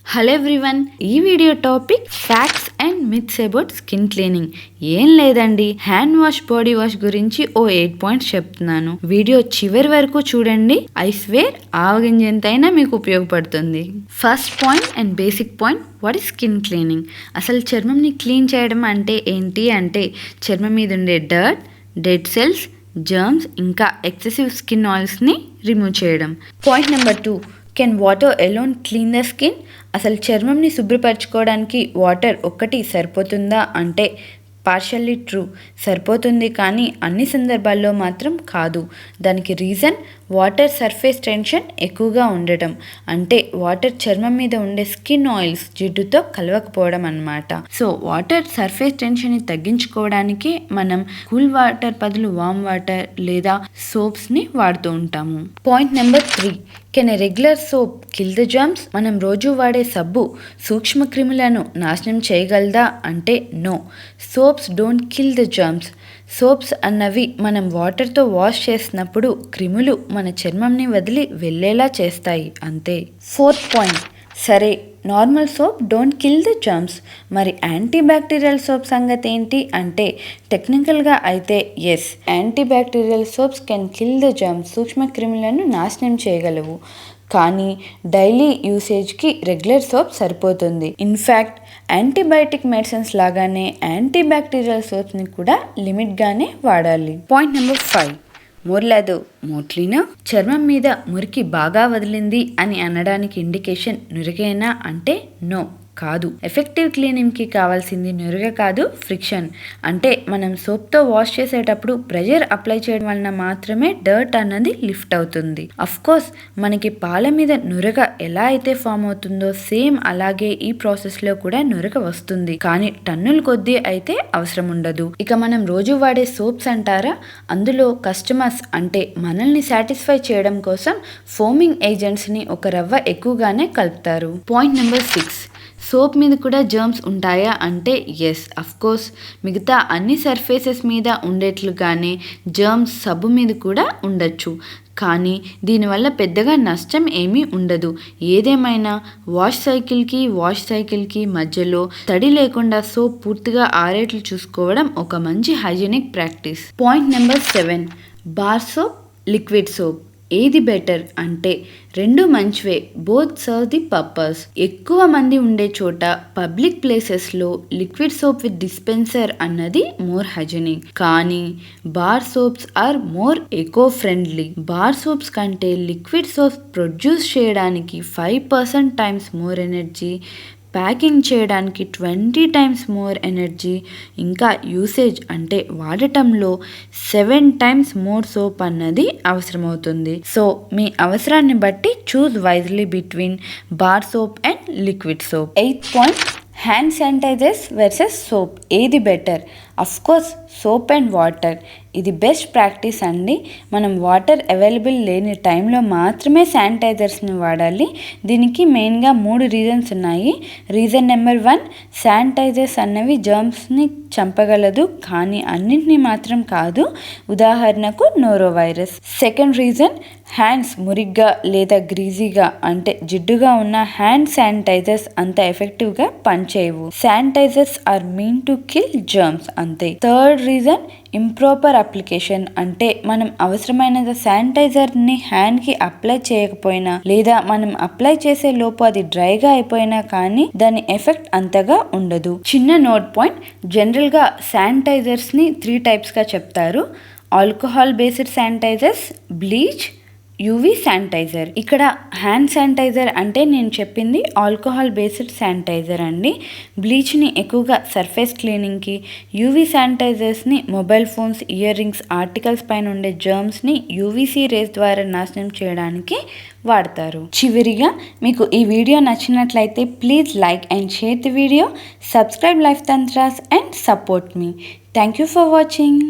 Hello everyone, ఈ video topic facts and myths about skin cleaning. ఏం లేదండి, hand wash body wash గురించి ఓ 8 points చెప్తున్నాను. వీడియో చివరి వరకు చూడండి. ఐ స్వేర్ ఆవగింజంతైనా మీకు ఉపయోగపడుతుంది. First point and basic point, what is skin cleaning? అసలు చర్మంని క్లీన్ చేయడం అంటే ఏంటి అంటే చర్మం మీద ఉండే డర్ట్, డెడ్ సెల్స్, జర్మ్స్ ఇంకా ఎక్సెసివ్ స్కిన్ ఆయిల్స్ని రిమూవ్ చేయడం. Point number 2, can water alone clean the skin? అసలు చర్మంని శుభ్రపరచుకోవడానికి వాటర్ ఒక్కటి సరిపోతుందా అంటే పార్షల్లీ ట్రూ, సరిపోతుంది, కానీ అన్ని సందర్భాల్లో మాత్రం కాదు. దానికి రీజన్ వాటర్ సర్ఫేస్ టెన్షన్ ఎక్కువగా ఉండటం, అంటే వాటర్ చర్మం మీద ఉండే స్కిన్ ఆయిల్స్ జిడ్డుతో కలవకపోవడం అన్నమాట. సో వాటర్ సర్ఫేస్ టెన్షన్ని తగ్గించుకోవడానికి మనం కూల్ వాటర్ బదులు వామ్ వాటర్ లేదా సోప్స్ని వాడుతూ ఉంటాము. Point number 3, can a regular soap kill the germs? మనం రోజు వాడే సబ్బు సూక్ష్మ క్రిములను నాశనం చేయగలదా అంటే no, soaps don't kill the germs. Soaps అన్నవి మనం వాటర్తో వాష్ చేసినప్పుడు క్రిములు మన చర్మంని వదిలి వెళ్ళేలా చేస్తాయి, అంతే. ఫోర్త్ పాయింట్, సరే normal soap don't kill the germs, మరి యాంటీబ్యాక్టీరియల్ సోప్ సంగతి ఏంటి అంటే టెక్నికల్గా అయితే yes, antibacterial soaps can kill the germs, సూక్ష్మ క్రిములను నాశనం చేయగలవు. కానీ డైలీ యూసేజ్కి రెగ్యులర్ సోప్ సరిపోతుంది. ఇన్ఫ్యాక్ట్ యాంటీబయాటిక్ మెడిసిన్స్ లాగానే యాంటీబ్యాక్టీరియల్ సోప్స్ని కూడా లిమిట్గానే వాడాలి. పాయింట్ నెంబర్ 5, మోర్ లేదు మోర్ క్లీనర్? చర్మం మీద మురికి బాగా వదిలింది అని అనడానికి ఇండికేషన్ నురుగేనా అంటే నో, కాదు. ఎఫెక్టివ్ క్లీనింగ్కి కావాల్సింది నురగ కాదు, ఫ్రిక్షన్. అంటే మనం సోప్తో వాష్ చేసేటప్పుడు ప్రెషర్ అప్లై చేయడం వలన మాత్రమే డర్ట్ అన్నది లిఫ్ట్ అవుతుంది. అఫ్ కోర్స్ మనకి పాల మీద నురగ ఎలా అయితే ఫామ్ అవుతుందో సేమ్ అలాగే ఈ ప్రాసెస్లో కూడా నురగ వస్తుంది, కానీ టన్నుల కొద్దీ అయితే అవసరం ఉండదు. ఇక మనం రోజు వాడే సోప్స్ అంటారా, అందులో కస్టమర్స్ అంటే మనల్ని సాటిస్ఫై చేయడం కోసం ఫోమింగ్ ఏజెంట్స్ని ఒక రవ్వ ఎక్కువగానే కలుపుతారు. పాయింట్ నెంబర్ 6, సోప్ మీద కూడా జర్మ్స్ ఉంటాయా అంటే ఎస్, అఫ్ కోర్స్. మిగతా అన్ని సర్ఫేసెస్ మీద ఉండేట్లుగానే జర్మ్స్ సబ్బు మీద కూడా ఉండొచ్చు, కానీ దీనివల్ల పెద్దగా నష్టం ఏమీ ఉండదు. ఏదేమైనా వాష్ సైకిల్కి మధ్యలో తడి లేకుండా సోప్ పూర్తిగా ఆరేట్లు చూసుకోవడం ఒక మంచి hygienic practice. Point number 7, bar soap, liquid soap, ఏది బెటర్ అంటే రెండు మంచివే, బోత్ సర్వ్ ది పర్పస్. ఎక్కువ మంది ఉండే చోట పబ్లిక్ ప్లేసెస్లో లిక్విడ్ సోప్ విత్ డిస్పెన్సర్ అన్నది మోర్ హైజీనిక్, కానీ bar soaps are more eco friendly. Bar soaps కంటే లిక్విడ్ సోప్స్ ప్రొడ్యూస్ చేయడానికి 5% టైమ్స్ మోర్ ఎనర్జీ, ప్యాకింగ్ చేయడానికి 20 టైమ్స్ మోర్ ఎనర్జీ, ఇంకా యూసేజ్ అంటే వాడటంలో 7 టైమ్స్ మోర్ సోప్ అన్నది అవసరమవుతుంది. సో మీ అవసరాన్ని బట్టి choose wisely between bar soap and liquid soap. 8th point, hand sanitisers versus soap, ఏది better? Of course soap and water, ఇది బెస్ట్ ప్రాక్టీస్ అండి. మనం వాటర్ అవైలబుల్ లేని టైంలో మాత్రమే శానిటైజర్స్ని వాడాలి. దీనికి మెయిన్గా 3 రీజన్స్ ఉన్నాయి. రీజన్ నెంబర్ 1, శానిటైజర్స్ అన్నవి జర్మ్స్ని చంపగలదు, కానీ అన్నింటినీ మాత్రం కాదు. ఉదాహరణకు norovirus. Second reason, hands మురిగ్గా లేదా గ్రీజీగా అంటే జిడ్డుగా ఉన్న హ్యాండ్ శానిటైజర్స్ అంత ఎఫెక్టివ్గా పనిచేయవు. Sanitizers are meant to kill germs, అంతే. థర్డ్ రీజన్, ఇంప్రాపర్ అప్లికేషన్, అంటే మనం అవసరమైన శానిటైజర్ని హ్యాండ్కి అప్లై చేయకపోయినా లేదా మనం అప్లై చేసే లోపు అది డ్రైగా అయిపోయినా కానీ దాని ఎఫెక్ట్ అంతగా ఉండదు. చిన్న నోట్ పాయింట్, జనరల్గా శానిటైజర్స్ని 3 టైప్స్గా చెప్తారు: alcohol based sanitisers, bleach, UV sanitiser. ఇక్కడ హ్యాండ్ శానిటైజర్ అంటే నేను చెప్పింది ఆల్కహాల్ బేస్డ్ శానిటైజర్ అండి. బ్లీచ్ని ఎక్కువగా సర్ఫేస్ క్లీనింగ్కి, యూవీ శానిటైజర్స్ని mobile phones, ear rings, articles పైన ఉండే జర్మ్స్ని యూవీసీ రేస్ ద్వారా నాశనం చేయడానికి వాడతారు. చివరిగా మీకు ఈ వీడియో నచ్చినట్లయితే please like and share the video, subscribe life తంత్రాస్ and support me. Thank you for watching.